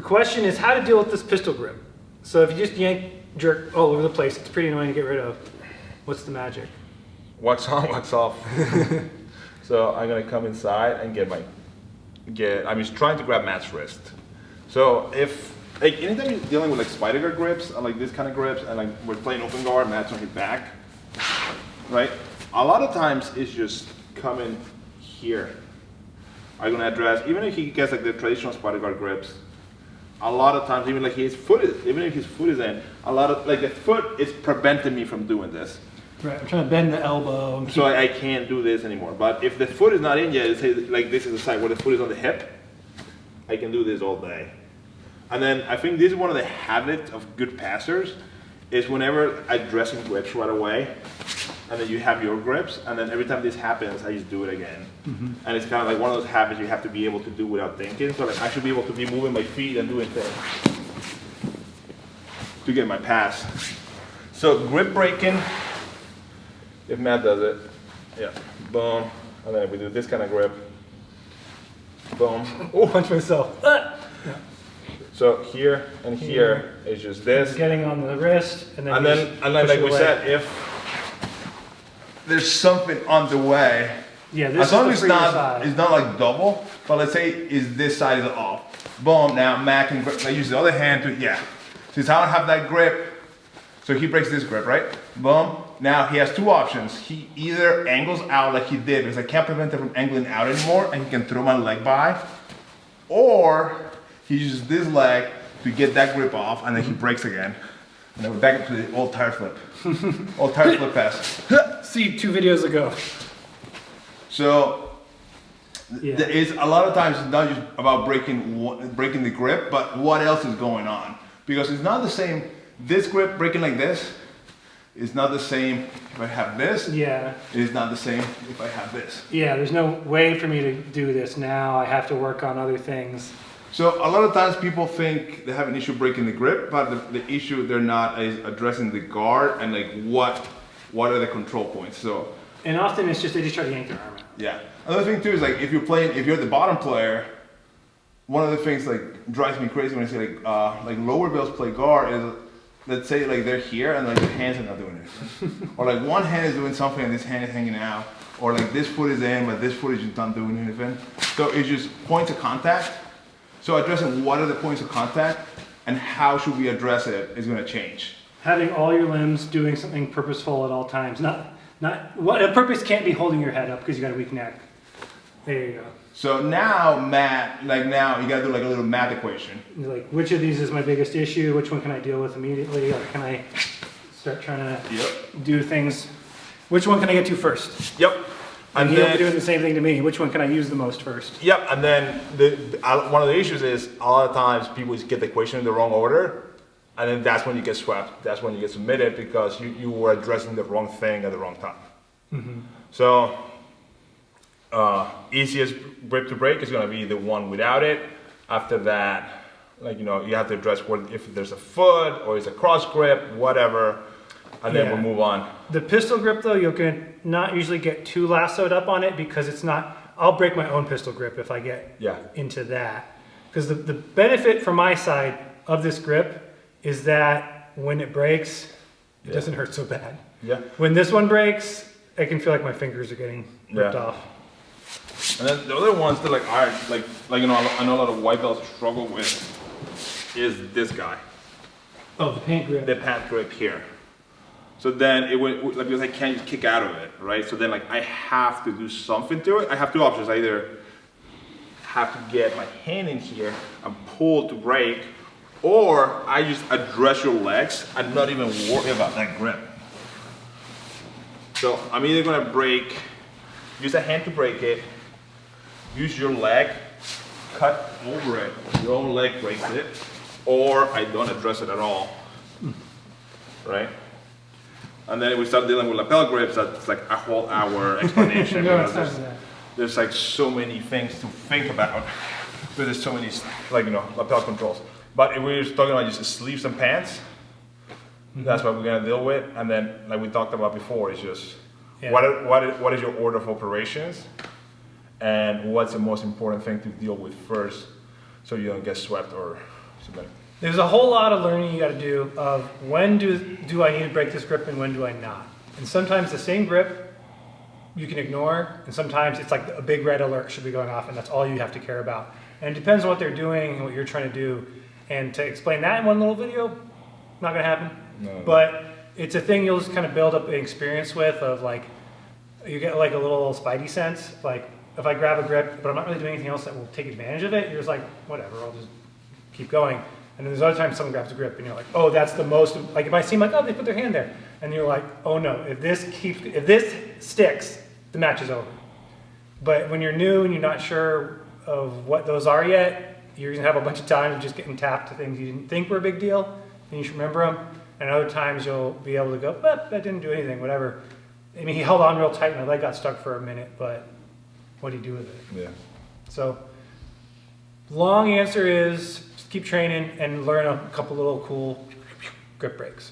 question is how to deal with this pistol grip. So if you just yank, jerk all over the place, it's pretty annoying to get rid of. What's the magic? Wax on, wax off. So I'm gonna come inside and I'm just trying to grab Matt's wrist. So if, like, anytime you're dealing with like spider guard grips, and like this kind of grips, and like we're playing open guard, Matt's on his back, right? A lot of times it's just coming here. I'm gonna address, even if he gets like the traditional spider guard grips, a lot of times, even if his foot is in, a lot of, like the foot is preventing me from doing this. Right, I'm trying to bend the elbow. So I can't do this anymore. But if the foot is not in yet, say like this is the side where the foot is on the hip, I can do this all day. And then I think this is one of the habits of good passers, is whenever I dress in grips right away, and then you have your grips, and then every time this happens, I just do it again. And it's kind of like one of those habits you have to be able to do without thinking. So like I should be able to be moving my feet and doing things to get my pass. So grip breaking, if Matt does it, yeah, boom. And then if we do this kind of grip, boom. Oh, punch myself. Yeah. So here and here is just this. Getting on the wrist, and then like we said, if there's something on the way, yeah, this as long as is it's not like double, but let's say is this side is off. Boom, now Matt can grip. I use the other hand to, yeah. Since I don't have that grip, so he breaks this grip, right? Boom. Now he has two options. He either angles out like he did, because I can't prevent him from angling out anymore, and he can throw my leg by, or he uses this leg to get that grip off, and then he breaks again. And then we're back up to the old tire flip. Old tire flip pass. See 2 videos ago. So it's a lot of times it's not just about breaking the grip, but what else is going on? Because it's not the same. This grip breaking like this is not the same if I have this. Yeah. It's not the same if I have this. Yeah, there's no way for me to do this now. I have to work on other things. So a lot of times people think they have an issue breaking the grip, but the issue they're not is addressing the guard and like what are the control points. So, and often it's just they just try to yank their arm out. Yeah. Another thing too is like if you're the bottom player, one of the things like drives me crazy when I say like lower bills play guard is, let's say like they're here and like their hands are not doing anything. Or like one hand is doing something and this hand is hanging out. Or like this foot is in but this foot is just not doing anything. So it's just points of contact. So addressing what are the points of contact and how should we address it is going to change. Having all your limbs doing something purposeful at all times. Not what a purpose can't be holding your head up because you got a weak neck. There you go. So now Matt, now you got to do like a little math equation. Like which of these is my biggest issue? Which one can I deal with immediately? Or can I start trying to do things? Which one can I get to first? Yep. And you'll be doing the same thing to me. Which one can I use the most first? Yep, and then one of the issues is a lot of times people just get the equation in the wrong order, and then that's when you get swept. That's when you get submitted because you were addressing the wrong thing at the wrong time. Mm-hmm. So easiest grip to break is going to be the one without it. After that, you have to address if there's a foot or it's a cross grip, whatever. And then we'll move on. The pistol grip though, you can not usually get too lassoed up on it because it's not, I'll break my own pistol grip if I get into that. Because the benefit from my side of this grip is that when it breaks, it doesn't hurt so bad. Yeah. When this one breaks, I can feel like my fingers are getting ripped off. And then the other ones that I know a lot of white belts struggle with is this guy. Oh, the pant grip. The pant grip here. So then it would, because I can't just kick out of it, right? So then I have to do something to it. I have two options. I either have to get my hand in here and pull to break, or I just address your legs and not even worry about that grip. So I'm either gonna use a hand to break it, use your leg, cut over it, your own leg breaks it, or I don't address it at all, right? And then we start dealing with lapel grips, that's like a whole hour explanation. There's like so many things to think about. There's so many lapel controls. But if we're just talking about just sleeves and pants, that's what we're gonna deal with. And then like we talked about before, it's just what is your order of operations and what's the most important thing to deal with first so you don't get swept or There's a whole lot of learning you got to do of when do I need to break this grip and when do I not. And sometimes the same grip you can ignore, and sometimes it's like a big red alert should be going off, and that's all you have to care about. And it depends on what they're doing and what you're trying to do. And to explain that in one little video, not gonna happen. No. But it's a thing you'll just kind of build up an experience with of like, you get like a little spidey sense. Like if I grab a grip, but I'm not really doing anything else that will take advantage of it, you're just like, whatever, I'll just keep going. And then there's other times someone grabs a grip and you're like, oh, that's the most, like it might seem like, oh, they put their hand there. And you're like, oh no, if this sticks, the match is over. But when you're new and you're not sure of what those are yet, you're gonna have a bunch of time of just getting tapped to things you didn't think were a big deal, and you should remember them. And other times you'll be able to go, that didn't do anything, whatever. I mean, he held on real tight, my leg got stuck for a minute, but what do you do with it? Yeah. So, long answer is just keep training and learn a couple little cool grip breaks.